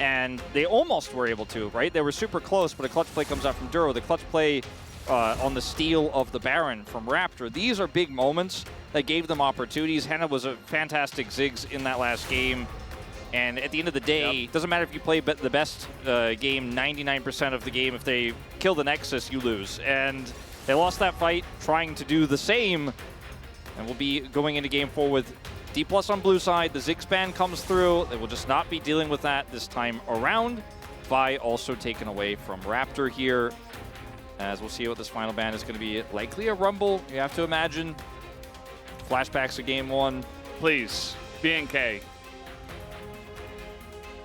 and they almost were able to, right? They were super close, but a clutch play comes out from Duro. The clutch play on the steal of the Baron from Raptor. These are big moments that gave them opportunities. Henna was a fantastic Ziggs in that last game. And at the end of the day, it doesn't matter if you play the best game 99% of the game. If they kill the Nexus, you lose. And they lost that fight trying to do the same. And we'll be going into game 4 with D+ on blue side. The Ziggs ban comes through. They will just not be dealing with that this time around. Vi also taken away from Raptor here. As we'll see what this final ban is going to be. Likely a Rumble, you have to imagine. Flashbacks of game 1. Please, BNK.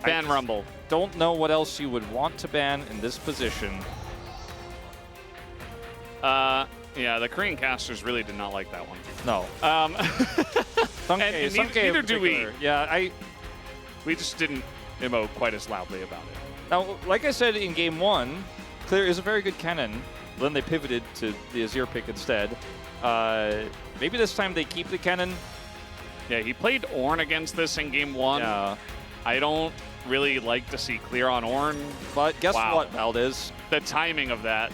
Ban Rumble. Don't know what else you would want to ban in this position. Yeah, the Korean casters really did not like that one. No. And neither do we. Yeah, we just didn't emote quite as loudly about it. Now, like I said in game 1, Clear is a very good cannon. Then they pivoted to the Azir pick instead. Maybe this time they keep the cannon. Yeah, he played Ornn against this in game 1. Yeah. I don't really like to see Clear on Ornn. But guess what, Valdez? The timing of that.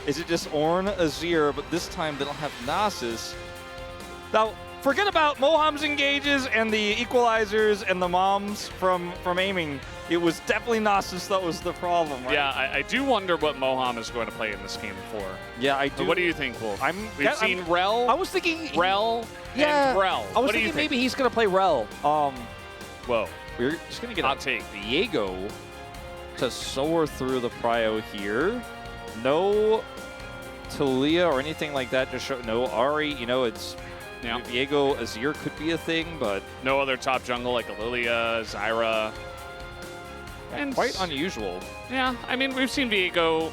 Is it just Ornn, Azir, but this time they don't have Nasus? Now, forget about Moham's engages and the equalizers and the moms from aiming. It was definitely Nasus that was the problem, right? Yeah, I do wonder what Moham is going to play in this game for. Yeah, I do. But what do you think, Wolf? We've seen I Rel. was thinking Rel and Rel. I was thinking maybe he's going to play Rel. Whoa. We're just going to get hot take. Diego to soar through the prio here. No Talia or anything like that. Just show no Ari. You know, it's Diego Azir could be a thing, but no other top jungle like a Lilia, Zyra. And quite unusual. Yeah, I mean, we've seen Diego.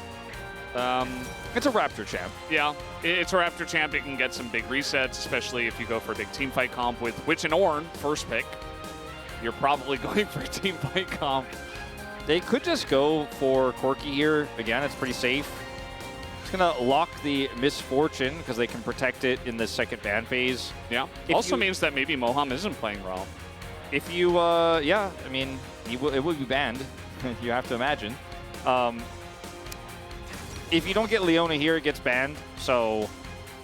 It's a Raptor champ. Yeah, it's a Raptor champ. It can get some big resets, especially if you go for a big team fight comp with Witch and Ornn, first pick. You're probably going for a team fight comp. They could just go for Corki here. Again, it's pretty safe. It's going to lock the Misfortune because they can protect it in the second ban phase. Yeah. Also means that maybe Moham isn't playing Rel. If you, yeah, I mean, it will be banned. You have to imagine. If you don't get Leona here, it gets banned. So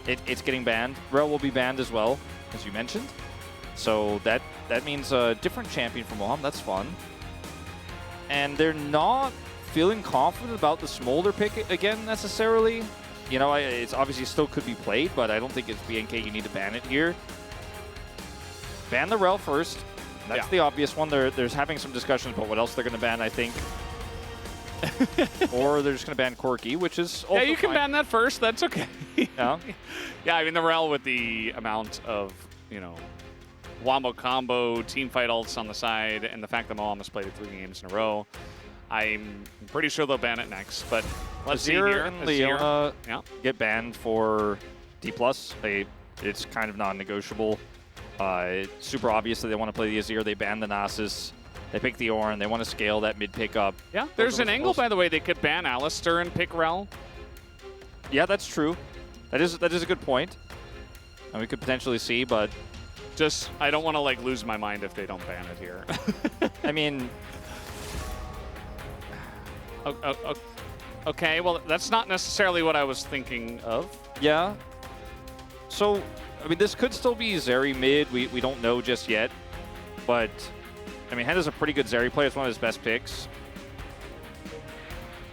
it's getting banned. Rel will be banned as well, as you mentioned. So that means a different champion for Moham. That's fun. And they're not feeling confident about the Smolder pick again, necessarily. You know, it's obviously still could be played, but I don't think it's BNK. You need to ban it here. Ban the Rel first. That's the obvious one. There's having some discussions about what else they're going to ban, I think. Or they're just going to ban Corki, which is also you can ban that first. That's okay. Yeah. Yeah, I mean, the Rel with the amount of, Wombo combo, team fight ults on the side, and the fact that Moham has played it 3 games in a row, I'm pretty sure they'll ban it next. But let's see here. And Leona get banned for D+. It's kind of non-negotiable. It's super obvious that they want to play the Azir. They ban the Nasus. They pick the Ornn. They want to scale that mid pickup. Yeah, there's an angle, by the way. They could ban Alistar and pick Rel. Yeah, that's true. That is a good point. And we could potentially see, but just I don't want to lose my mind if they don't ban it here. I mean, okay. Well, that's not necessarily what I was thinking of. Yeah. So, I mean, this could still be Zeri mid. We don't know just yet. But, I mean, Henna's a pretty good Zeri player. It's one of his best picks.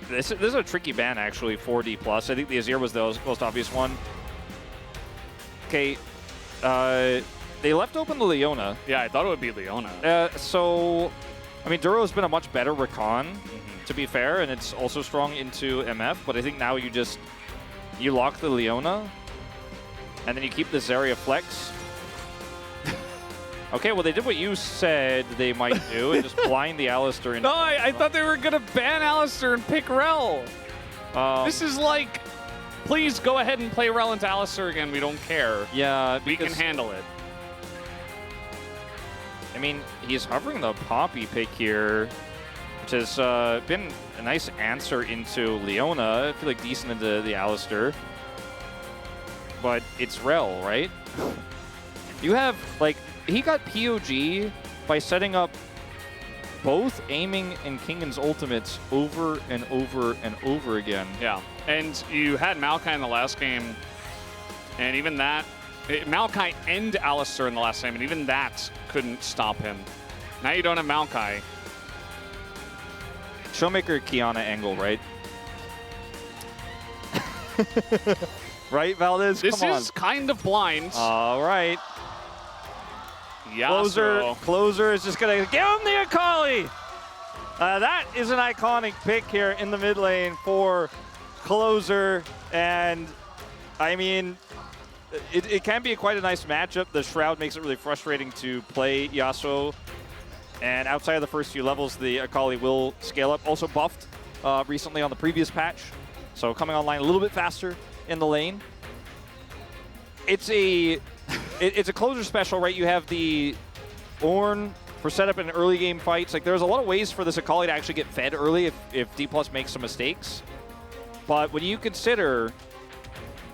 This is a tricky ban, actually, for D+. I think the Azir was the most obvious one. Okay. They left open the Leona. Yeah, I thought it would be Leona. So, I mean, Duro's been a much better recon, to be fair, and it's also strong into MF. But I think now you lock the Leona, and then you keep the Zarya flex. Okay, well, they did what you said they might do, and just blind the Alistar. No, I thought they were going to ban Alistar and pick Rel. This is like, please go ahead and play Rel into Alistar again. We don't care. Yeah, we can handle it. I mean, he's hovering the Poppy pick here, which has been a nice answer into Leona. I feel like decent into the Alistar. But it's Rel, right? You have, he got POG by setting up both aiming and Kingan's ultimates over and over and over again. Yeah, and you had Maokai in the last game, and even that, Maokai and Alistair in the last game, and even that couldn't stop him. Now you don't have Maokai. Showmaker Kiana angle, right? Right, Valdez? This is kind of blind. All right. Yasuo. Closer is just going to give him the Akali. That is an iconic pick here in the mid lane for Closer. And, I mean, it can be quite a nice matchup. The Shroud makes it really frustrating to play Yasuo. And outside of the first few levels, the Akali will scale up. Also buffed recently on the previous patch. So coming online a little bit faster in the lane. It's a Closer special, right? You have the Ornn for setup in early game fights. Like, there's a lot of ways for this Akali to actually get fed early if D+ makes some mistakes. But when you consider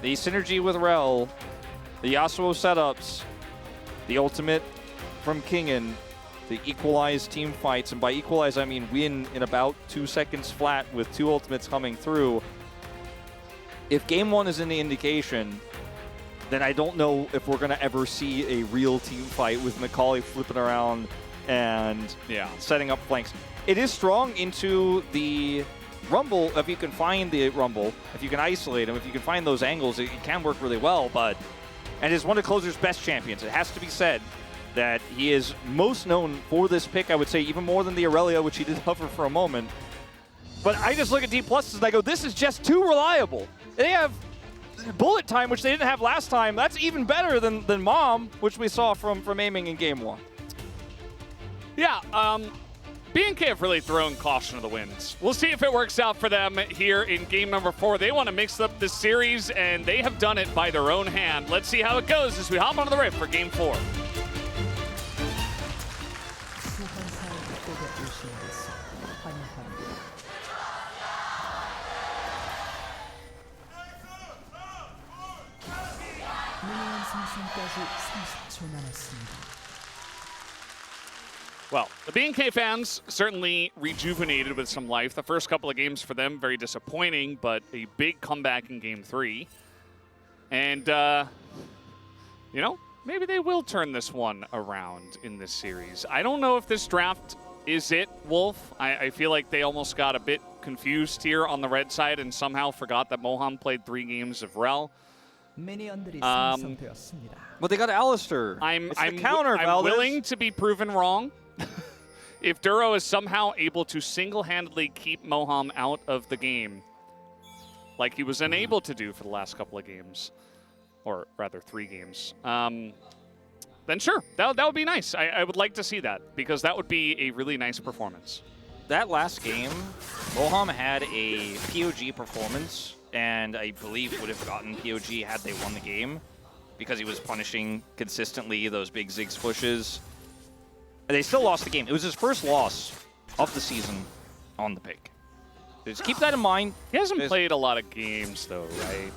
the synergy with Rel, the Yasuo setups, the ultimate from Kingan, the equalized team fights, and by equalize I mean win in about 2 seconds flat with 2 ultimates coming through. If game 1 is any indication, then I don't know if we're going to ever see a real team fight with Macaulay flipping around and setting up flanks. It is strong into the Rumble. If you can find the Rumble, if you can isolate him, if you can find those angles, it can work really well. And is one of Closer's best champions. It has to be said that he is most known for this pick, I would say, even more than the Aurelia, which he did hover for a moment. But I just look at D+ and I go, this is just too reliable. They have bullet time, which they didn't have last time. That's even better than Mom, which we saw from aiming in game 1. Yeah, BNK have really thrown caution to the winds. We'll see if it works out for them here in game number 4. They want to mix up this series, and they have done it by their own hand. Let's see how it goes as we hop onto the rift for game 4. Well, the BNK fans certainly rejuvenated with some life. The first couple of games for them, very disappointing, but a big comeback in game 3. And, you know, maybe they will turn this one around in this series. I don't know if this draft is it, Wolf. I feel like they almost got a bit confused here on the red side and somehow forgot that Mohan played 3 games of Rel. But they got Alistair. I'm Valdez. willing to be proven wrong. If Duro is somehow able to single-handedly keep Moham out of the game, like he was unable to do for the last couple of games, or rather 3 games, then sure, that would be nice. I would like to see that, because that would be a really nice performance. That last game, Moham had a POG performance, and I believe would have gotten POG had they won the game, because he was punishing consistently those big Ziggs pushes. And they still lost the game. It was his first loss of the season on the pick. Just keep that in mind. He hasn't played a lot of games, though, right?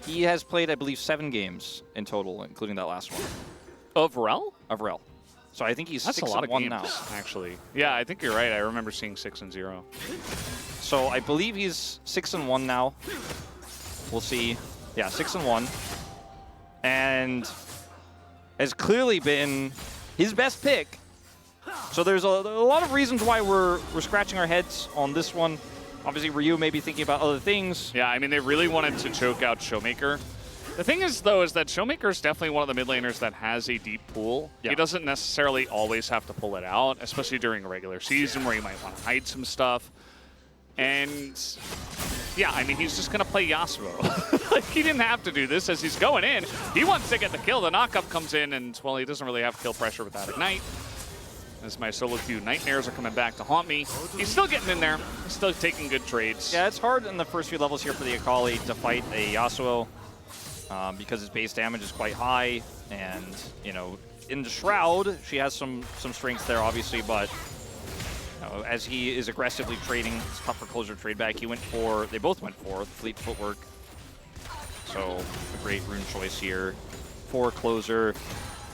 He has played, I believe, 7 games in total, including that last one. Of Rel? Of Rel. So I think he's That's 6 a lot and of 1 games, now. Actually. Yeah, I think you're right. I remember seeing 6-0. So I believe he's 6-1 now. We'll see. Yeah, 6-1. And has clearly been his best pick. So there's a lot of reasons why we're scratching our heads on this one. Obviously, Ryu may be thinking about other things. Yeah, I mean, they really wanted to choke out Showmaker. The thing is, though, is that Showmaker is definitely one of the mid laners that has a deep pool. Yeah. He doesn't necessarily always have to pull it out, especially during a regular season where you might want to hide some stuff. And yeah, I mean, he's just going to play Yasuo. Like, he didn't have to do this as he's going in. He wants to get the kill. The knockup comes in, and, well, he doesn't really have kill pressure without Ignite. As my solo queue nightmares are coming back to haunt me. He's still getting in there. He's still taking good trades. Yeah, it's hard in the first few levels here for the Akali to fight a Yasuo because his base damage is quite high. And, you know, in the Shroud, she has some strengths there, obviously, but as he is aggressively trading, it's tough for Closer trade back. They both went for Fleet Footwork. So a great rune choice here for Closer.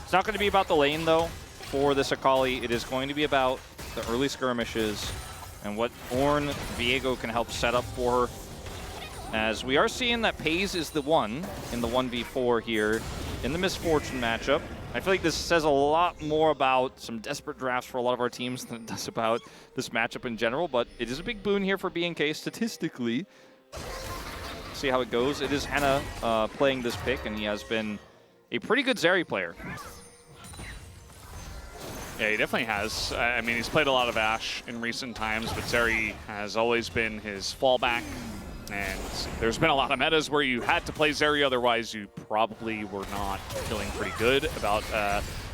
It's not going to be about the lane, though, for this Akali. It is going to be about the early skirmishes and what Ornn Viego can help set up for her. As we are seeing that Pays is the one in the 1v4 here in the Misfortune matchup. I feel like this says a lot more about some desperate drafts for a lot of our teams than it does about this matchup in general, but it is a big boon here for BNK statistically. See how it goes. It is Henna playing this pick, and he has been a pretty good Zeri player. Yeah, he definitely has. I mean, he's played a lot of Ashe in recent times, but Zeri has always been his fallback. And there's been a lot of metas where you had to play Zeri, otherwise you probably were not feeling pretty good about...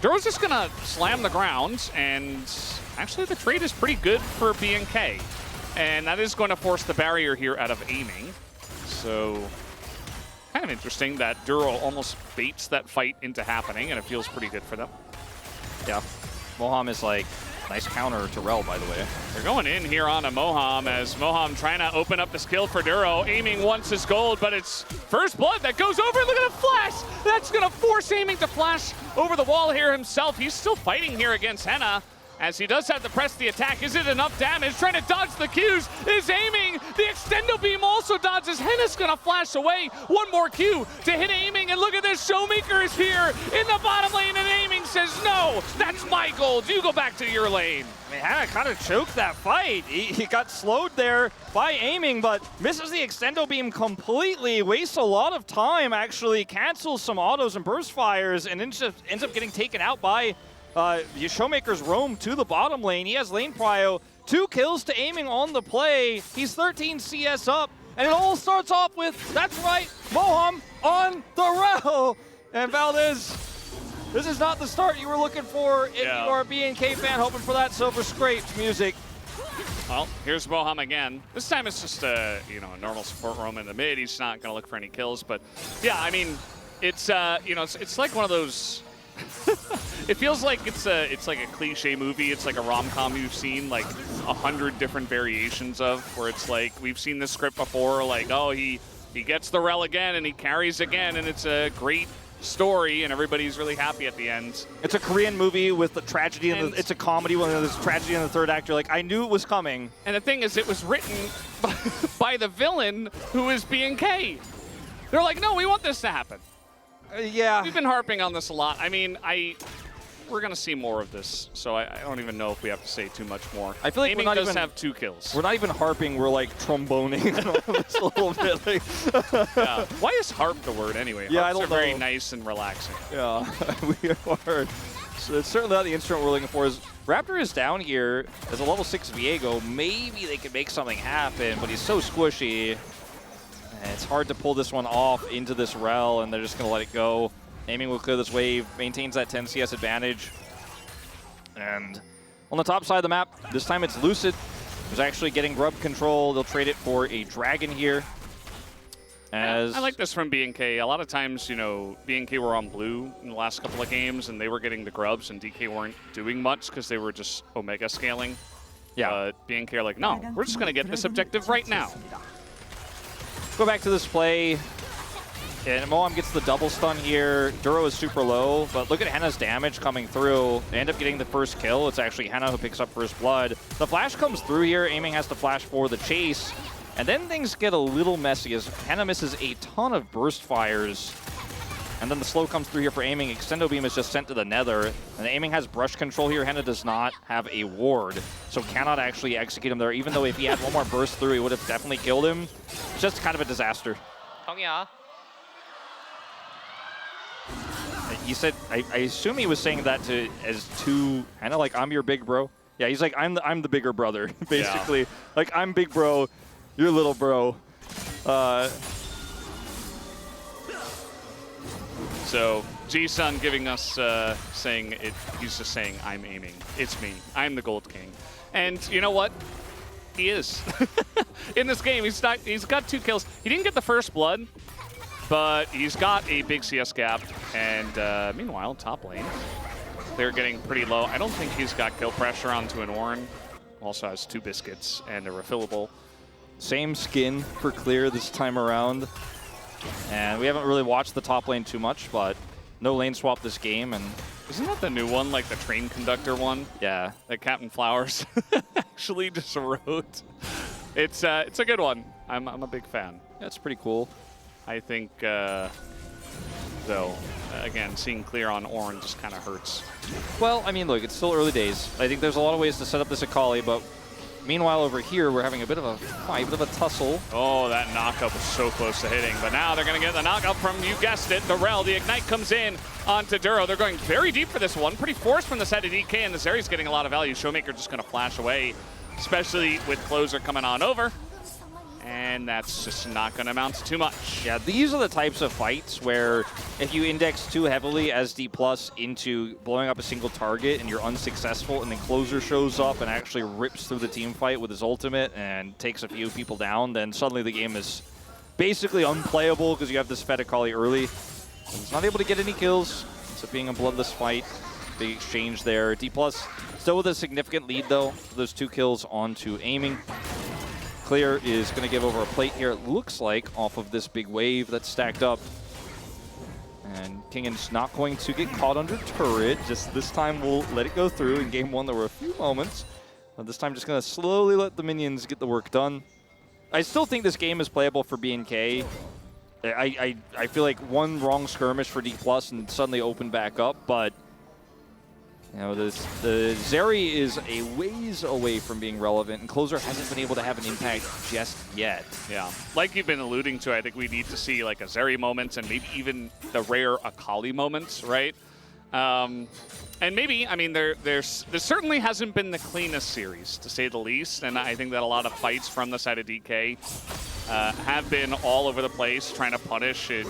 Duro's just going to slam the ground, and actually the trade is pretty good for BNK. And that is going to force the barrier here out of aiming. So, kind of interesting that Duro almost baits that fight into happening, and it feels pretty good for them. Yeah. Moham is like, nice counter to Rel, by the way. They're going in here on a Moham, as Moham trying to open up the skill for Duro. Aiming once is gold, but it's first blood that goes over. Look at the flash! That's going to force aiming to flash over the wall here himself. He's still fighting here against Henna, as he does have to press the attack. Is it enough damage? Trying to dodge the Qs, is aiming. The extendo beam also dodges. Henna's gonna flash away. One more Q to hit aiming, and look at this. Showmaker is here in the bottom lane, and aiming says, no, that's my gold. You go back to your lane. I mean, Henna kind of choked that fight. He got slowed there by aiming, but misses the extendo beam completely, wastes a lot of time, actually cancels some autos and burst fires, and ends up getting taken out by Showmaker's roam to the bottom lane. He has lane prio, 2 kills to aiming on the play. He's 13 CS up, and it all starts off with, that's right, Moham on the Rel. And Valdez, this is not the start you were looking for if you are a BNK fan, hoping for that silver scraped music. Well, here's Moham again. This time it's just a normal support roam in the mid. He's not going to look for any kills, but yeah, I mean, it's it's like one of those. It feels like it's like a cliche movie. It's like a rom-com you've seen like 100 different variations of, where it's like we've seen this script before. Like, oh, he gets the Rel again and he carries again, and it's a great story and everybody's really happy at the end. It's a Korean movie with the tragedy, and it's a comedy when there's tragedy in the third act. You're like, I knew it was coming. And the thing is, it was written by the villain, who is BNK. They're like, no, we want this to happen. Yeah. We've been harping on this a lot. I mean, we're going to see more of this, so I don't even know if we have to say too much more. I feel like aiming we're not does even have 2 kills. We're not even harping, we're like tromboning this a little bit. Like yeah. Why is harp the word anyway? Yeah, Harps I don't know. very nice and relaxing. Yeah, we are. So it's certainly not the instrument we're looking for. Raptor is down here as a level 6 Viego. Maybe they could make something happen, but he's so squishy. And it's hard to pull this one off into this Rel, and they're just going to let it go. Aiming will clear this wave, maintains that 10 CS advantage. And on the top side of the map, this time it's Lucid, who's actually getting grub control. They'll trade it for a dragon here. As I like this from BNK. A lot of times, BNK were on blue in the last couple of games, and they were getting the grubs, and DK weren't doing much because they were just Omega scaling. Yeah. But BNK are like, no, we're just going to get this objective right now. Go back to this play. And Moham gets the double stun here. Duro is super low, but look at Henna's damage coming through. They end up getting the first kill. It's actually Henna who picks up first blood. The flash comes through here. Aiming has to flash for the chase. And then things get a little messy as Henna misses a ton of burst fires. And then the slow comes through here for aiming. Extendo beam is just sent to the nether. And aiming has brush control here. Henna does not have a ward, so cannot actually execute him there, even though if he had one more burst through, he would have definitely killed him. It's just kind of a disaster. He said, I assume he was saying that to Henna, like, I'm your big bro. Yeah, he's like, I'm the bigger brother, basically. Yeah. Like, I'm big bro, you're little bro. So G-Sun giving us saying it. He's just saying, I'm aiming. It's me. I'm the Gold King. And you know what? He is. In this game, he's got 2 kills. He didn't get the first blood, but he's got a big CS gap. And meanwhile, top lane, they're getting pretty low. I don't think he's got kill pressure onto an Ornn. Also has 2 biscuits and a refillable. Same skin for Clear this time around. And we haven't really watched the top lane too much, but no lane swap this game. And Isn't that the new one, like the train conductor one? Yeah. That Captain Flowers actually just wrote. It's a good one. I'm a big fan. That's pretty cool. I think, though, again, seeing clear on Ornn just kind of hurts. Well, I mean, look, it's still early days. I think there's a lot of ways to set up this Akali, but meanwhile over here, we're having a bit of a fight, a bit of a tussle. Oh, that knockup was so close to hitting, but now they're going to get the knockup from, you guessed it, the Rel. The Ignite comes in onto Duro. They're going very deep for this one. Pretty forced from the side of DK, and the Zeri's getting a lot of value. Showmaker just going to flash away, especially with Closer coming on over. And that's just not going to amount to too much. Yeah, these are the types of fights where if you index too heavily as D+ into blowing up a single target and you're unsuccessful, and then Closer shows up and actually rips through the team fight with his ultimate and takes a few people down, then suddenly the game is basically unplayable because you have this fed Akali early. He's not able to get any kills. It's being a bloodless fight. Big exchange there. D+ still with a significant lead though. Those 2 kills onto aiming. Clear is going to give over a plate here, it looks like, off of this big wave that's stacked up. And Kingan's not going to get caught under turret. Just this time we'll let it go through. In game 1 there were a few moments. But this time just going to slowly let the minions get the work done. I still think this game is playable for BNK. I feel like one wrong skirmish for D+ and suddenly open back up, but you know, the Zeri is a ways away from being relevant, and Closer hasn't been able to have an impact just yet. Yeah, like you've been alluding to, I think we need to see like a Zeri moment and maybe even the rare Akali moments, right? And maybe, I mean, there certainly hasn't been the cleanest series, to say the least, and I think that a lot of fights from the side of DK have been all over the place, trying to punish in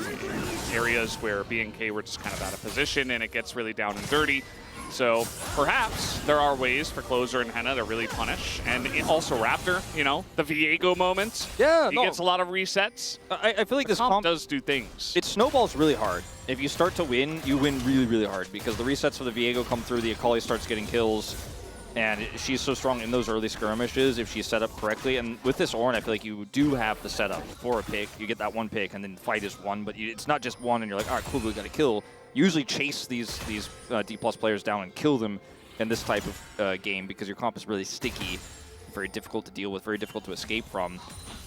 areas where BNK were just kind of out of position, and it gets really down and dirty. So perhaps there are ways for Closer and Henna to really punish. And also Raptor, you know, the Viego moment. Yeah, he gets a lot of resets. I feel like this comp does do things. It snowballs really hard. If you start to win, you win really, really hard because the resets for the Viego come through, the Akali starts getting kills, and she's so strong in those early skirmishes if she's set up correctly. And with this Ornn, I feel like you do have the setup for a pick. You get that one pick, and then fight is one, but it's not just one, and you're like, all right, cool, we got a kill. Usually chase these D+ players down and kill them in this type of game because your comp is really sticky, very difficult to deal with, very difficult to escape from.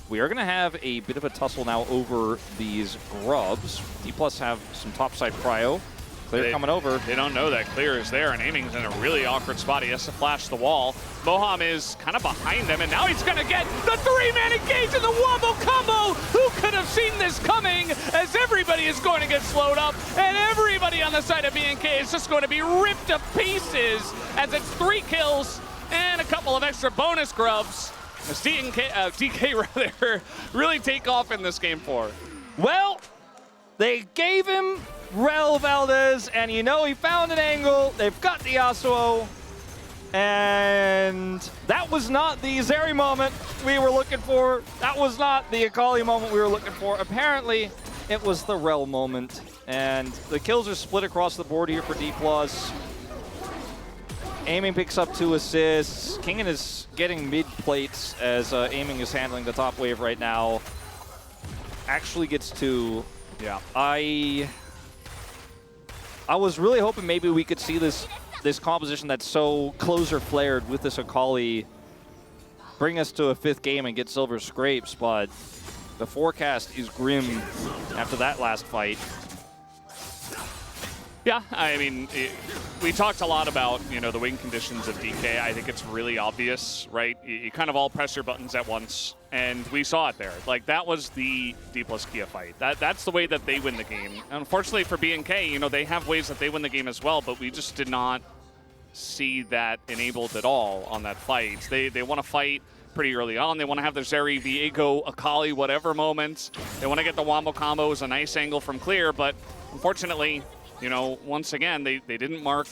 We are going to have a bit of a tussle now over these grubs. D+ have some topside prio. Clear coming over. They don't know that Clear is there, and Aiming's in a really awkward spot. He has to flash the wall. Moham is kind of behind them, and now he's going to get the 3-man engage in the wombo combo. Who could have seen this coming? As everybody is going to get slowed up, and everybody on the side of BNK is just going to be ripped to pieces as it's 3 kills and a couple of extra bonus grubs. As DK rather really take off in this game 4. Well, they gave him Rel Valdez, and you know he found an angle. They've got the Yasuo, and that was not the Zeri moment we were looking for. That was not the Akali moment we were looking for. Apparently, it was the Rel moment, and the kills are split across the board here for D+. Aiming picks up 2 assists. Kingan is getting mid plates as Aiming is handling the top wave right now. Actually gets 2. Yeah. I was really hoping maybe we could see this composition that's so Closer flared with this Akali bring us to a 5th game and get silver scrapes, but the forecast is grim after that last fight. Yeah, I mean, we talked a lot about, you know, the win conditions of DK. I think it's really obvious, right? You kind of all press your buttons at once, and we saw it there. Like, that was the D+ Kia fight. That's the way that they win the game. Unfortunately for BNK, you know, they have ways that they win the game as well, but we just did not see that enabled at all on that fight. They want to fight pretty early on. They want to have their Zeri, Viego, Akali, whatever moments. They want to get the wombo combo as a nice angle from Clear, but unfortunately, you know, once again, they didn't mark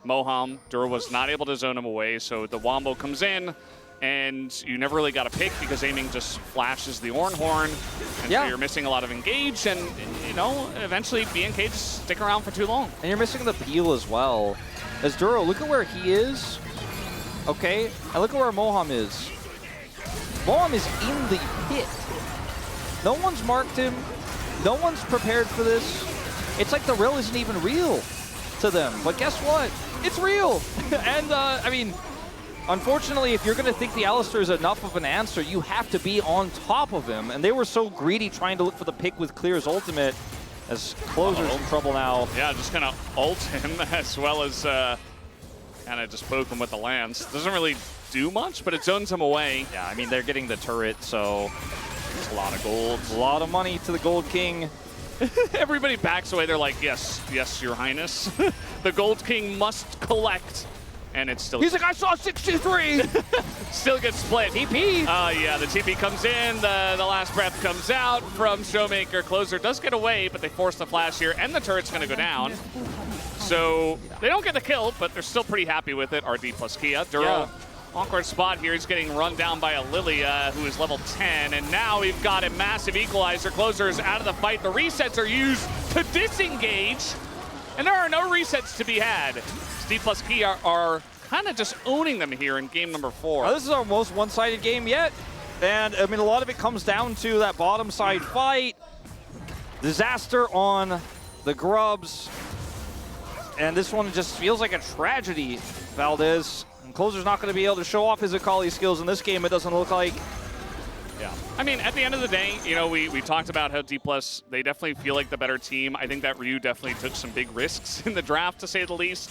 Moham. Duro was not able to zone him away, so the wombo comes in, and you never really got a pick because Aiming just flashes the Ornn horn, and so you're missing a lot of engage, and, you know, eventually BNK just stick around for too long. And you're missing the peel as well. As Duro, look at where he is, okay? And look at where Moham is. Moham is in the pit. No one's marked him. No one's prepared for this. It's like the Rel isn't even real. to them. But guess what? It's real. And, I mean, unfortunately, if you're going to think the Alistar is enough of an answer, you have to be on top of him. And they were so greedy trying to look for the pick with Clear's ultimate, as Closer's in trouble now. Yeah, just kind of ult him as well as kind of just poke him with the lance. Doesn't really do much, but it zones him away. Yeah, I mean, they're getting the turret, so it's a lot of gold. A lot of money to the Gold King. Everybody backs away. They're like, yes, yes, your highness. The Gold King must collect. And it's still... He's like, I saw 63! Still gets split. TP! Yeah, the TP comes in, the last breath comes out from Showmaker. Closer does get away, but they force the flash here, and the turret's going to go down. So they don't get the kill, but they're still pretty happy with it. RD plus Kia. Duro, awkward spot here. He's getting run down by a Lilia, who is level 10, and now we've got a massive equalizer. Closer is out of the fight. The resets are used to disengage, and there are no resets to be had. Steve plus Kia are kind of just owning them here in game number 4. This is our most one-sided game yet. And, I mean, a lot of it comes down to that bottom side fight. Disaster on the Grubs. And this one just feels like a tragedy, Valdez. And Closer's not going to be able to show off his Akali skills in this game, it doesn't look like. Yeah. I mean, at the end of the day, you know, we talked about how D+, they definitely feel like the better team. I think that Ryu definitely took some big risks in the draft, to say the least.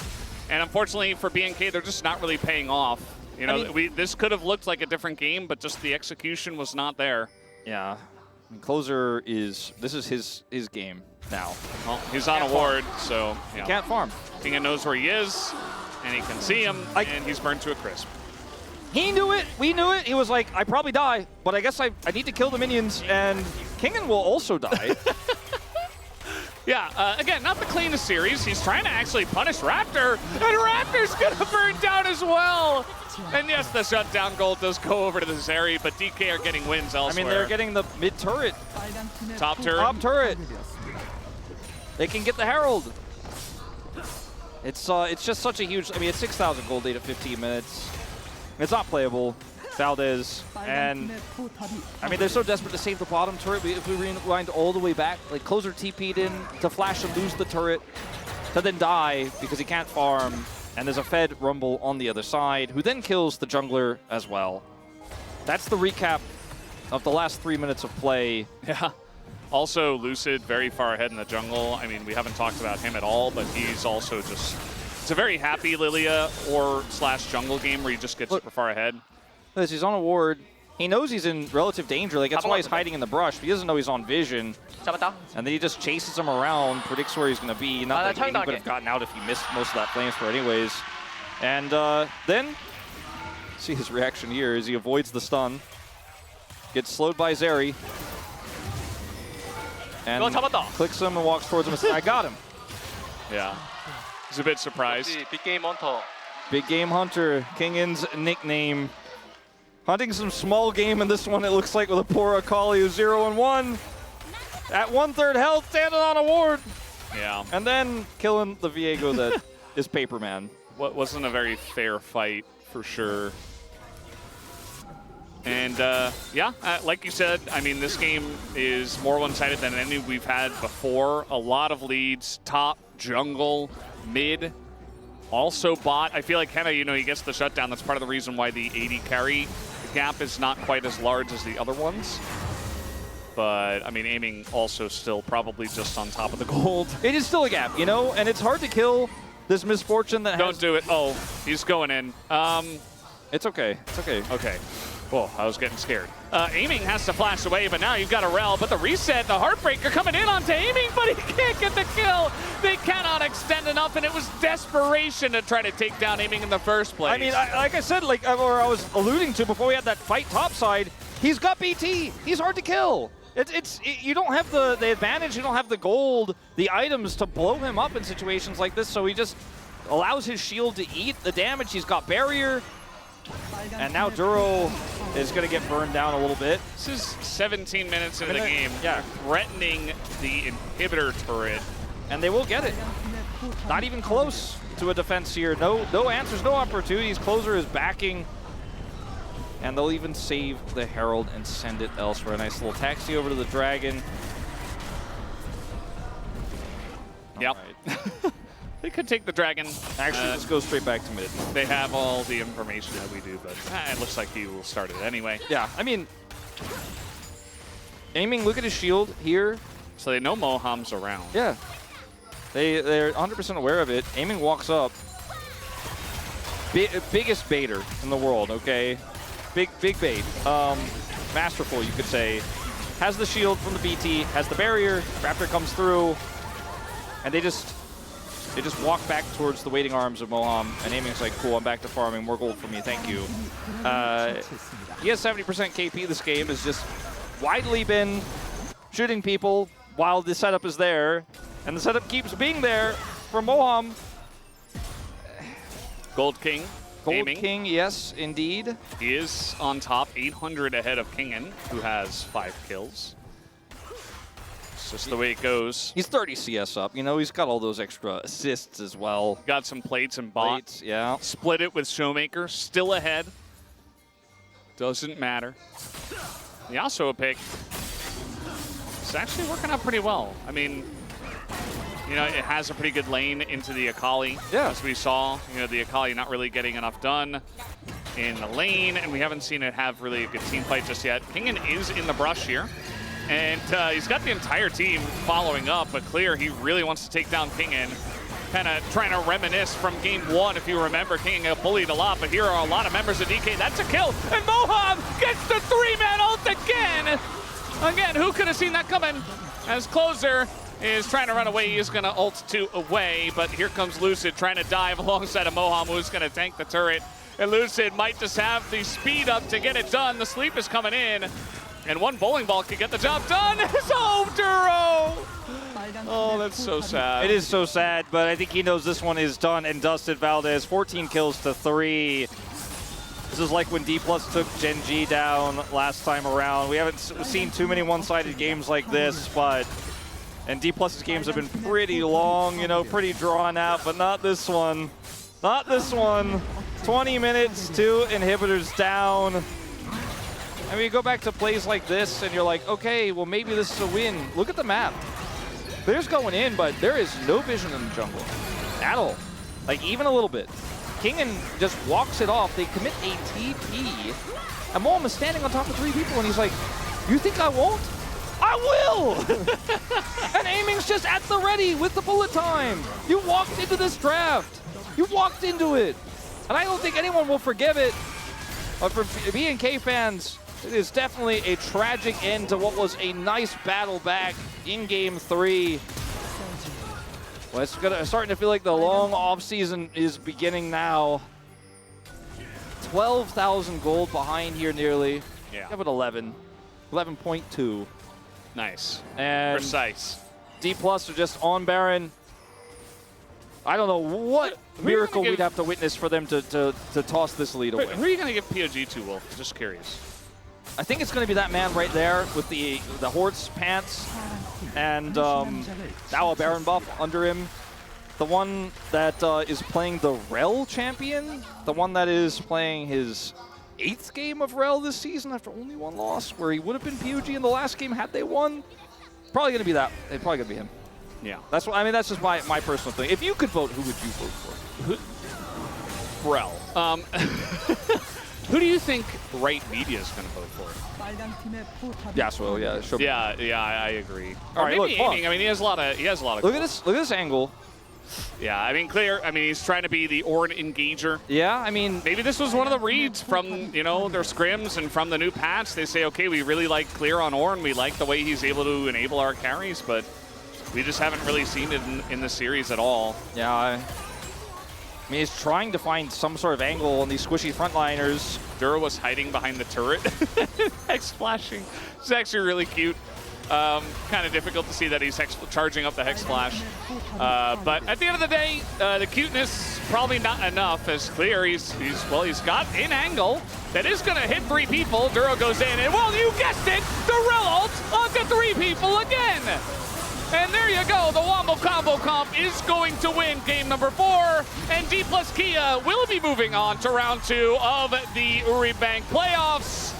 And unfortunately for BNK, they're just not really paying off. You know, I mean, this could have looked like a different game, but just the execution was not there. Yeah. I mean, Closer is, this is his game now. Well, he's on a ward, so yeah. Can't farm. Kinga knows where he is, and he can see him, and he's burned to a crisp. He knew it, we knew it. He was like, I probably die, but I guess I need to kill the minions, and Kingan will also die. Yeah, again, not the cleanest series. He's trying to actually punish Raptor, and Raptor's gonna burn down as well. And yes, the shutdown gold does go over to the Zeri, but DK are getting wins elsewhere. I mean, they're getting the mid turret. Top turret. Top turret. They can get the Herald. It's just such a huge, I mean, it's 6,000 gold data, 15 minutes. It's not playable. Valdez, and I mean, they're so desperate to save the bottom turret. If we rewind all the way back, like Closer TP'd in to flash and lose the turret, to then die because he can't farm, and there's a Fed Rumble on the other side, who then kills the jungler as well. That's the recap of the last 3 minutes of play. Yeah. Also, Lucid very far ahead in the jungle. I mean, we haven't talked about him at all, but he's also just... It's a very happy Lilia or / jungle game where you just get super far ahead. He's on a ward. He knows he's in relative danger. Like, that's why he's hiding in the brush. He doesn't know he's on vision. And then he just chases him around, predicts where he's going to be. Not that he would have gotten out if he missed most of that flamethrower anyways. And then, see his reaction here as he avoids the stun. Gets slowed by Zeri. And clicks him and walks towards him and says, I got him. Yeah. He's a bit surprised. Big game hunter. Big game hunter, Kingan's nickname. Hunting some small game in this one, it looks like, with a poor Akali who's 0-1. At 1/3 health, standing on a ward. Yeah. And then killing the Viego that is Paperman. What wasn't a very fair fight, for sure. And yeah, like you said, I mean, this game is more one-sided than any we've had before. A lot of leads, top, jungle, mid, also bot. I feel like Henna, you know, he gets the shutdown. That's part of the reason why the AD carry gap is not quite as large as the other ones. But, I mean, aiming also still probably just on top of the gold. It is still a gap, you know, and it's hard to kill this misfortune that Don't do it. Oh, he's going in. It's okay. It's okay. Okay. Oh, I was getting scared. Aiming has to flash away, but now you've got a Rel. But the reset, the Heartbreaker coming in onto Aiming, but he can't get the kill. They cannot extend enough, and it was desperation to try to take down Aiming in the first place. I mean, like I said, like or I was alluding to before we had that fight topside, he's got BT. He's hard to kill. You don't have the advantage, you don't have the gold, the items to blow him up in situations like this, so he just allows his shield to eat the damage. He's got barrier. And now Duro is going to get burned down a little bit. This is 17 minutes into the game. Yeah, threatening the inhibitor turret. And they will get it. Not even close to a defense here. No answers, no opportunities. Closer is backing. And they'll even save the Herald and send it elsewhere. A nice little taxi over to the Dragon. Yep. Right. They could take the dragon. Actually, let's go straight back to mid. They have all the information that we do, but it looks like he will start it anyway. Yeah, I mean, aiming, look at his shield here. So they know Moham's around. Yeah. They're 100% aware of it. Aiming walks up. Biggest baiter in the world, okay? Big bait. Masterful, you could say. Has the shield from the BT, has the barrier. Raptor comes through. And they just walk back towards the waiting arms of Moham. And Aiming's like, cool, I'm back to farming. More gold for me, thank you. He has 70% KP this game. Has just widely been shooting people while the setup is there. And the setup keeps being there for Moham. Gold King. Gold aiming. King, yes, indeed. He is on top, 800 ahead of Kingen, who has 5 kills. It's just the way it goes. He's 30 CS up. You know, he's got all those extra assists as well. Got some plates and bots. Plates, yeah. Split it with Showmaker, still ahead. Doesn't matter. The Yasuo pick is actually working out pretty well. I mean, you know, it has a pretty good lane into the Akali. Yeah. As we saw, you know, the Akali not really getting enough done in the lane, and we haven't seen it have really a good team fight just yet. Kingen is in the brush here, and he's got the entire team following up, but clear he really wants to take down Kingen. Kind of trying to reminisce from game 1, if you remember. Kingen got bullied a lot, but here are a lot of members of DK. That's a kill, and Moham gets the 3-man ult again! Again, who could have seen that coming? As Closer is trying to run away, he's going to ult 2 away, but here comes Lucid trying to dive alongside of Moham, who's going to tank the turret. And Lucid might just have the speed up to get it done. The sleep is coming in, and one bowling ball could get the job done. So Duro! Oh, that's so sad. It is so sad, but I think he knows this one is done and dusted. Valdez, 14 kills to 3. This is like when D+ took Gen G down last time around. We haven't seen too many one-sided games like this, and D+'s games have been pretty long, you know, pretty drawn out, but not this one. Not this one. 20 minutes, 2 inhibitors down. I mean, you go back to plays like this, and you're like, okay, well, maybe this is a win. Look at the map. Clear's going in, but there is no vision in the jungle at all. Like, even a little bit. Kingen just walks it off. They commit a TP. And Moham is standing on top of 3 people, and he's like, you think I won't? I will! And Aiming's just at the ready with the bullet time. You walked into this draft. You walked into it. And I don't think anyone will forgive it. But for B&K fans, it is definitely a tragic end to what was a nice battle back in Game 3. Well, it's starting to feel like the long off-season is beginning now. 12,000 gold behind here nearly. Yeah. Have it 11. 11.2. Nice. And precise. D+ are just on Baron. I don't know what miracle we'd have to witness for them to toss this lead away. Who are you going to give POG to, Wolf? Just curious. I think it's going to be that man right there with the Hortz pants and now a Baron buff under him. The one that is playing the Rel champion. The one that is playing his 8th game of Rel this season after only 1 loss, where he would have been POG in the last game had they won. Probably going to be that. It's probably going to be him. Yeah. That's what I mean. That's just my personal thing. If you could vote, who would you vote for? Rel. Who do you think Right Media is going to vote for? Yasuo, yeah. Sure. Yeah, I agree. All right, maybe look, Aiming. I mean, he has a lot of. Look at this angle. Yeah, I mean, clear. I mean, he's trying to be the Ornn engager. Yeah, I mean, maybe this was one of the reads from, you know, their scrims and from the new patch. They say, okay, we really like Clear on Ornn. We like the way he's able to enable our carries, but we just haven't really seen it in the series at all. Yeah, I mean, he's trying to find some sort of angle on these squishy frontliners. Duro was hiding behind the turret. Hex splashing. It's actually really cute. Kind of difficult to see that he's charging up the Hex Flash. But at the end of the day, the cuteness probably not enough. As Clear, he's got an angle that is going to hit 3 people. Duro goes in, and well, you guessed it, the Rel ult onto 3 people again. And there you go, the Wombo Combo Comp is going to win game number 4, and D+ Kia will be moving on to round 2 of the Uri Bank playoffs.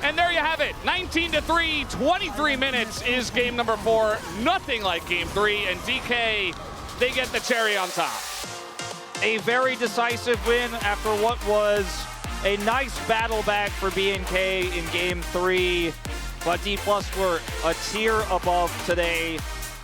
And there you have it, 19-3, 23 minutes is game number 4. Nothing like game 3, and DK they get the cherry on top. A very decisive win after what was a nice battle back for BNK in Game 3. But D+ were a tier above today.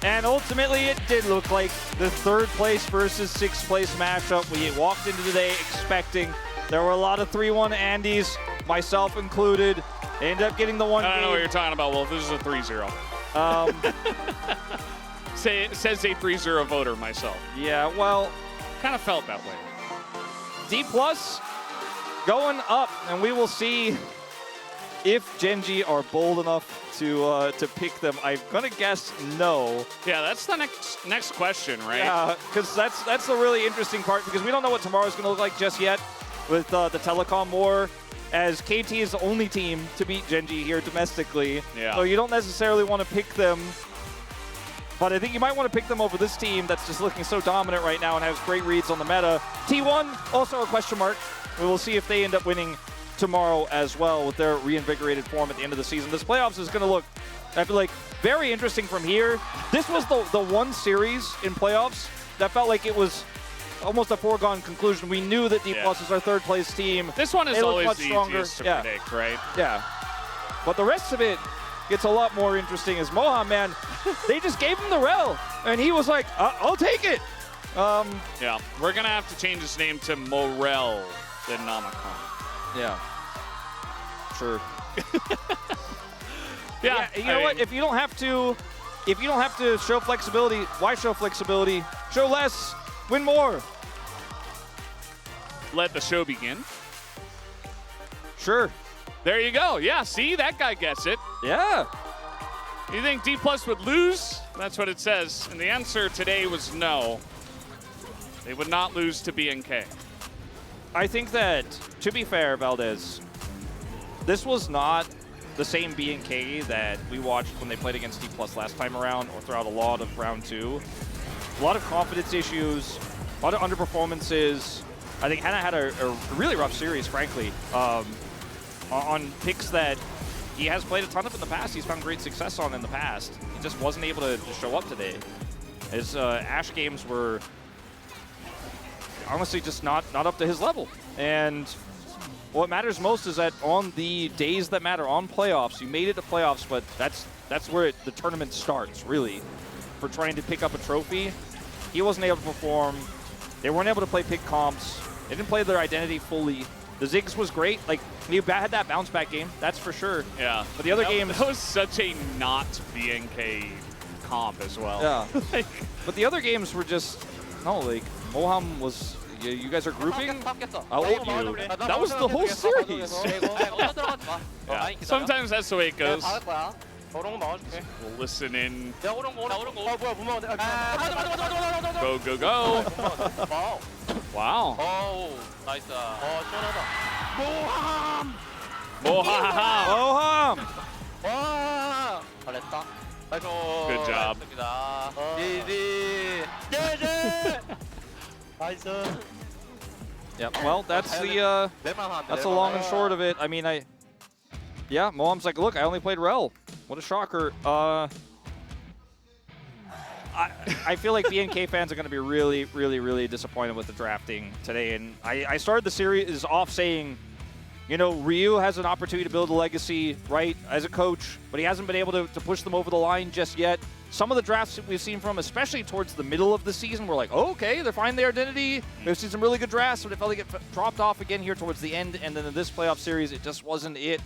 And ultimately, it did look like the 3rd place versus 6th place matchup. We walked into today expecting there were a lot of 3-1 Andys, myself included. They ended up getting the one I don't game. know what you're talking about, Wolf. This is a 3-0. Says a 3-0 voter myself. Yeah, well, Kind of felt that way. D+ going up, and we will see if Gen.G are bold enough to pick them. I'm gonna guess no. Yeah, that's the next question, right? Yeah, because that's the really interesting part, because we don't know what tomorrow's gonna look like just yet with the telecom war, as KT is the only team to beat Gen.G here domestically. Yeah. So you don't necessarily want to pick them, but I think you might want to pick them over this team that's just looking so dominant right now and has great reads on the meta. T1, also a question mark. We will see if they end up winning tomorrow as well with their reinvigorated form at the end of the season. This playoffs is going to look, I feel like, very interesting from here. This was the one series in playoffs that felt like it was almost a foregone conclusion. We knew that D+ is our 3rd place team. This one is They look always much the stronger. easiest to Yeah. predict, right? Yeah. But the rest of it gets a lot more interesting as Moham, man, they just gave him the rel, and he was like, I'll take it. Yeah, we're going to have to change his name to Morel the Nomicon. Yeah. Sure. Yeah, You know what? If you don't have to show flexibility, why show flexibility? Show less, win more. Let the show begin. Sure. There you go. Yeah, see? That guy gets it. Yeah. You think D+ would lose? That's what it says. And the answer today was no. They would not lose to BNK. I think that, to be fair, Valdez, this was not the same BNK that we watched when they played against D+ last time around or throughout a lot of round 2. A lot of confidence issues, a lot of underperformances. I think Hannah had a really rough series, frankly, on picks that he has played a ton of in the past. He's found great success on in the past. He just wasn't able to show up today. His Ashe games were honestly just not up to his level. And what matters most is that on the days that matter, on playoffs, you made it to playoffs, but that's where the tournament starts, really, for trying to pick up a trophy. He wasn't able to perform. They weren't able to play pick comps. They didn't play their identity fully. The Ziggs was great. Like, he had that bounce back game, that's for sure. Yeah. But the other games... That was such a not BNK comp as well. Yeah. Like, but the other games were just... No, like, Moham was... You guys are grouping? I'll ult you. That was the whole series. yeah. Sometimes that's the way it goes. We'll listen in. Go, go, go. Wow. Moham. Good job. Yeah, well, that's the long and short of it. I mean, yeah, Moham's like, look, I only played Rel. What a shocker. I feel like BNK fans are going to be really, really, really disappointed with the drafting today. And I started the series off saying, you know, Ryu has an opportunity to build a legacy, right, as a coach, but he hasn't been able to push them over the line just yet. Some of the drafts that we've seen from, especially towards the middle of the season, we're like, oh, okay, they're finding their identity. We've seen some really good drafts, but it felt like it dropped off again here towards the end. And then in this playoff series, it just wasn't it.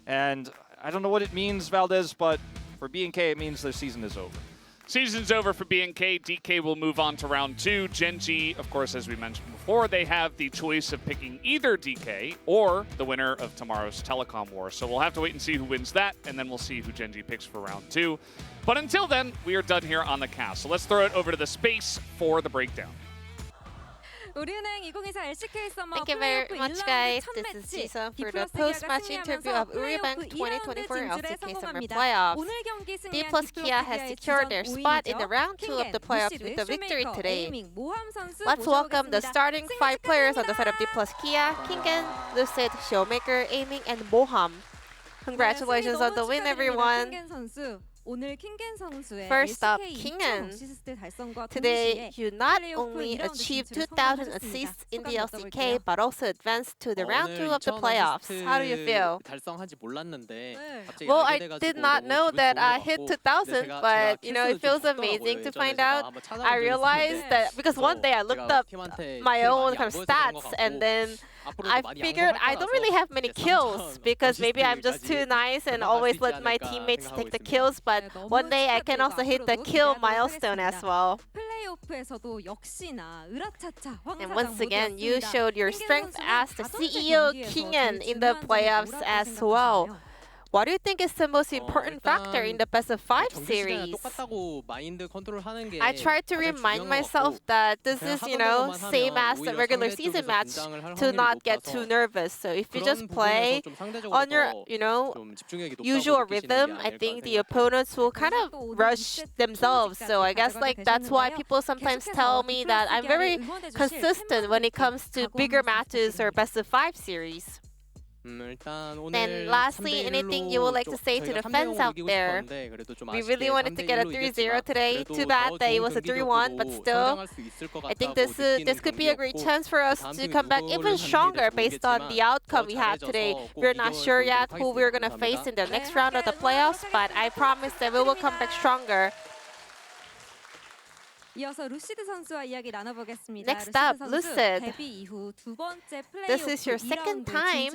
And I don't know what it means, Valdez, but for BNK, it means their season is over. Season's over for BNK. DK will move on to round 2. Gen.G, of course, as we mentioned before, they have the choice of picking either DK or the winner of tomorrow's telecom war. So we'll have to wait and see who wins that, and then we'll see who Gen.G picks for round 2. But until then, we are done here on the cast. So let's throw it over to the space for the breakdown. Thank you very much, guys. This is Jisa for the post-match interview of Uribank 2024 LCK Summer Playoffs. D+ Kia has secured their spot in the round 2 of the playoffs with a victory today. Let's welcome the starting 5 players on the side of D+ Kia: Kingen, Lucid, Showmaker, Aiming, and Moham. Congratulations on the win, everyone. First up, Kingen. Today, you not only achieved 2,000 assists in the LCK, but also advanced to the round 2 of the playoffs. How do you feel? Well, I did not know that I hit 2,000, but it feels amazing to find out. I realized that because one day I looked up my own kind of stats, and then I figured I don't really have many kills because maybe I'm just too nice and always let my teammates take the kills, but one day I can also hit the kill milestone as well. And once again, you showed your strength as the CEO Kingen in the playoffs as well. What do you think is the most important factor in the best of 5 series? I try to remind myself that this is, same as the regular season match, to not get too nervous. So if you just play on your, usual rhythm, I think the opponents will kind of rush themselves. So I guess that's why people sometimes tell me that I'm very consistent when it comes to bigger matches or best of 5 series. Then lastly, anything you would like to say to the fans out there? We really wanted to get a 3-0 today. Too bad that it was a 3-1, but still, I think this could be a great chance for us to come back even stronger based on the outcome we had today. We're not sure yet who we're going to face in the next round of the playoffs, but I promise that we will come back stronger. Next up, Lucid. This is your second time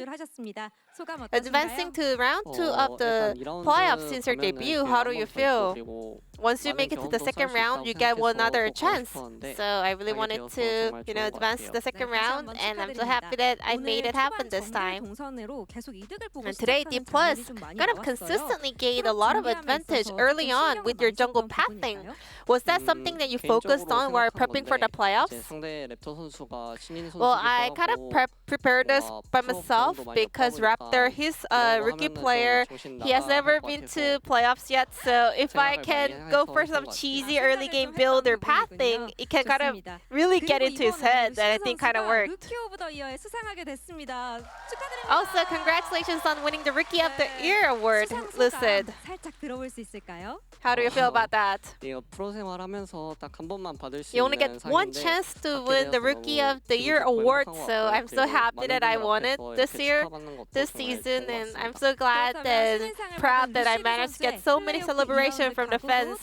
advancing to round 2 of the playoffs since your debut. How do you feel? Once you make it to the second round, you get one other chance. So I really wanted to, advance to the second round, and I'm so happy that I made it happen this time. And today, D+ kind of consistently gained a lot of advantage early on with your jungle pathing. Was that something that you focused on while prepping for the playoffs? Well, I kind of prepared this by myself because Raptor, he's a rookie player. He has never been to playoffs yet, so if I can go for some cheesy early game build or pathing, it can kind of really get into his head, and I think kind of worked. Also, congratulations on winning the Rookie of the Year award, Lucid. How do you feel about that? You only get one chance to win the Rookie of the Year award, so I'm so happy that I won it this season, and I'm so glad and proud that I managed to get so many celebrations from the fans.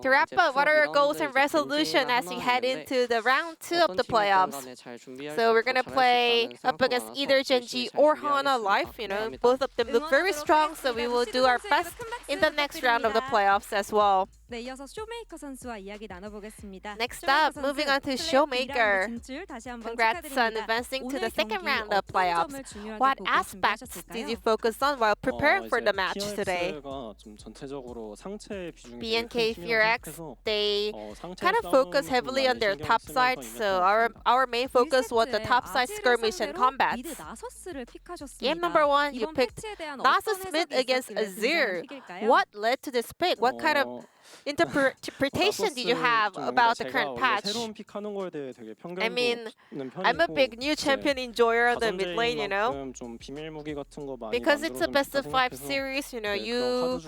To wrap up, what are your goals and resolutions as we head into the round 2 of the playoffs? So we're gonna play up against either Gen.G or Hana Life. Both of them look very strong, so we will do our best in the next round of the playoffs as well. Next up, moving on to Showmaker. Congrats on advancing to the second round of playoffs. What aspects did you focus on while preparing for the match today? BNK Furex, they kind of focus heavily on their top side, so our main focus was the top side skirmish and combat. Game number 1, you picked Nasus mid against Azir. What led to this pick? What kind of interpretation did you have about the current patch? I mean, I'm a big new champion enjoyer on the mid lane, Because it's a best of 5 series, you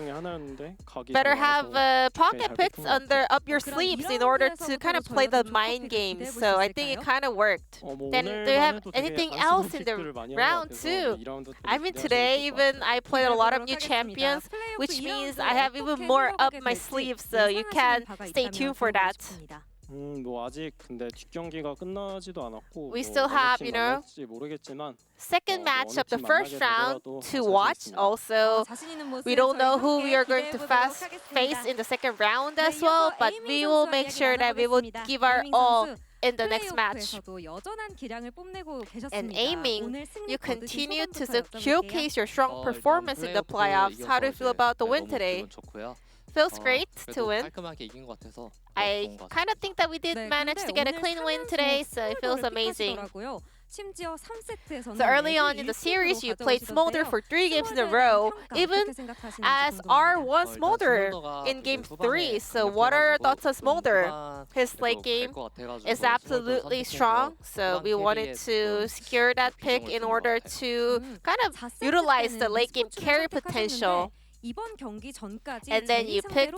better have pocket picks up your sleeves in order to kind of play the mind games. So I think it kind of worked. Then do you have anything else in the round 2? I mean, today even I played a lot of new champions, which means I have even more up my sleeve. So you can stay tuned for that. We still have, second match of the first round to watch. Also, we don't know who we are going to face in the second round as well, but we will make sure that we will give our all in the next match. And aiming, you continue to showcase your strong performance in the playoffs. How do you feel about the win today? Feels great to win. I kind of think that we did manage to get a clean win today, so it feels amazing. So early on in the series, you played Smolder for 3 games in a row, even as R1 Smolder in Game 3. So what are your thoughts on Smolder? His late game is absolutely strong, so we wanted to secure that pick in order to kind of utilize the late game carry potential. And then you picked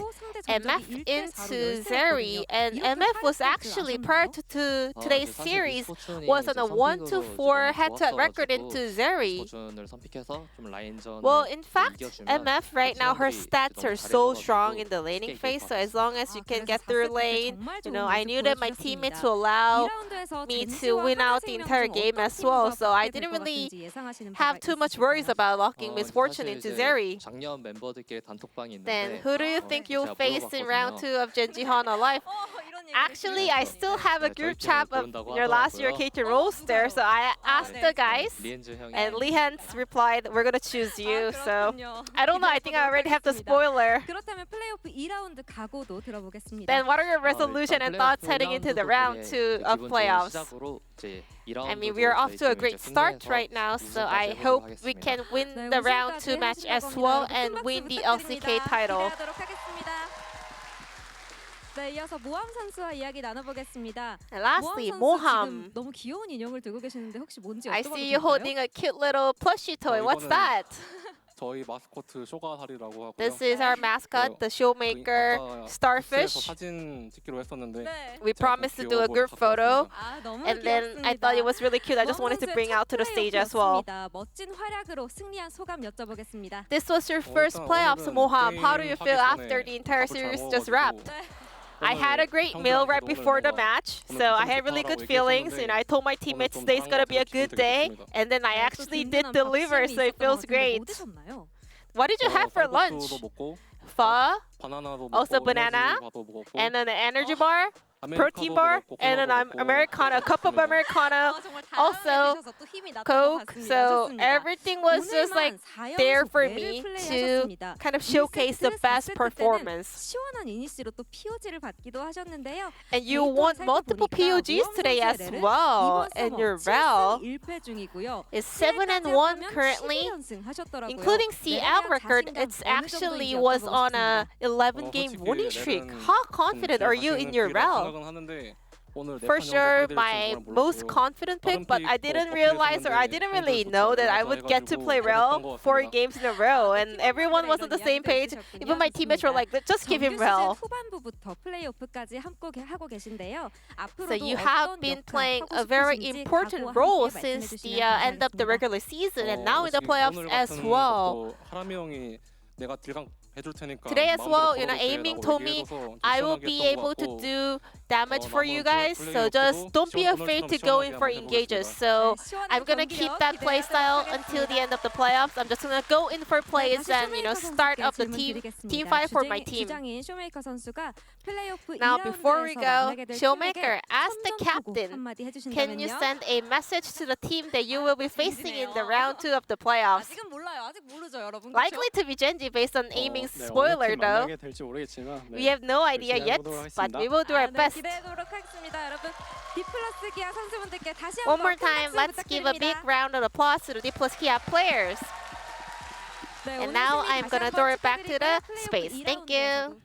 MF into Zeri, and MF was actually, prior to today's series, was on a 1-4 head-to-head record into Zeri. Well, in fact, MF right now, her stats are so strong in the laning phase, so as long as you can get through lane, you know, I knew that my teammates will allow me to win out the entire game as well, so I didn't really have too much worries about locking Misfortune into Zeri. Then who do you think you'll face in round 2 of Genji Hana Live? Actually, I still have a group chat of your last year KT roster, so I asked the guys, and Leehan's replied, we're gonna choose you, so I don't know, I think I already have the spoiler. Then what are your resolution and thoughts heading into the round 2 of playoffs? I mean, we're off to a great start right now, so I hope we can win the round 2 match as well and win the LCK title. 네, 이어서 모함 선수와 이야기 나눠보겠습니다. And lastly, Moham. 너무 귀여운 인형을 들고 계시는데 혹시 뭔지 I 여쭤봐도 see you 될까요? holding a cute little plushie toy. What's that? 저희 마스코트 쇼가다리라고 하고요. This is our mascot, the showmaker, Starfish. 사진 찍기로 했었는데 네. We promised to do a group photo, 아, 너무 and then I 귀엽습니다. thought it was really cute. I just wanted to bring out to the stage as well. 멋진 활약으로 승리한 소감 여쭤보겠습니다. This was your first playoffs, Moham. How do you feel after the entire series just wrapped? I had a great meal right before the match, so I had really good feelings. And I told my teammates today's gonna be a good day, and then I actually did deliver, so it feels great. What did you have for lunch? Pho, also banana, and then an energy bar, protein bar, and then Americano, a cup of Americano, also Coke. So everything was just like there for me to kind of showcase the best performance. 시원한 이니시로 또 POG를 받기도 하셨는데요. And you won multiple POGs today as well, and your RAL is 7-1 currently, including CL record. It's actually was on a 11-game winning streak. How confident are you in your RAL? For sure, my most confident pick, but I didn't realize, or I didn't really know that I would get to play REL 4 games in a row, and everyone was on the same page. Even my teammates were like, just give him REL. So you have been playing a very important role since the end of the regular season, and now in the playoffs as well. Today as well, you know, Aiming told me I will be able to do damage for you guys, so just don't be afraid to go in for engages. So I'm gonna keep that playstyle until the end of the playoffs. I'm just gonna go in for plays and, you know, start up the team fight for my team. Now before we go, Showmaker, as the captain, can you send a message to the team that you will be facing in the round 2 of the playoffs? Likely to be Genji based on Aiming's spoiler though. We have no idea yet, but we will do our best. One more time, let's give a big round of applause to the D+Kia players. And now I'm gonna throw it back to the space. Thank you.